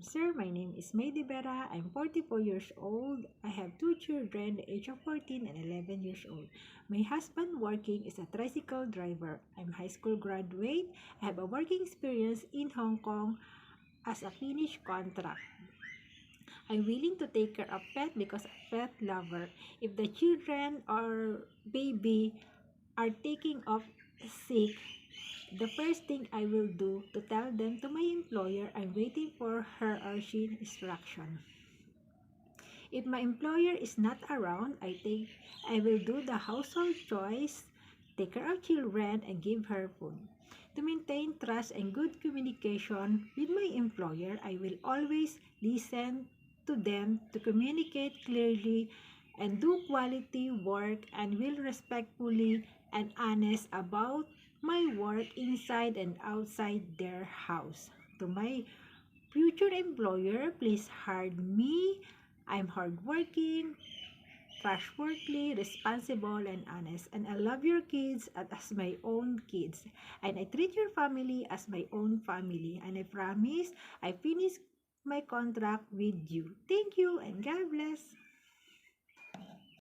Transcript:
Sir, my name is May Vera. I'm 44 years old. I have two children, the age of 14 and 11 years old. My husband working is a tricycle driver. I'm high school graduate. I have a working experience in Hong Kong as a finished contract. I'm willing to take care of pet because I'm a pet lover. If the children or baby are taking off sick, the first thing I will do to tell them to my employer I'm waiting for her or she instruction. If my employer is not around, I will do the household chores, take care of children, and give her food. To maintain trust and good communication with my employer, I will always listen to them to communicate clearly and do quality work and will respectfully and honest about my work inside and outside their house. To my future employer, please hire me. I'm hardworking, trustworthy, responsible, and honest. And I love your kids as my own kids. And I treat your family as my own family. And I promise I finish my contract with you. Thank you and God bless.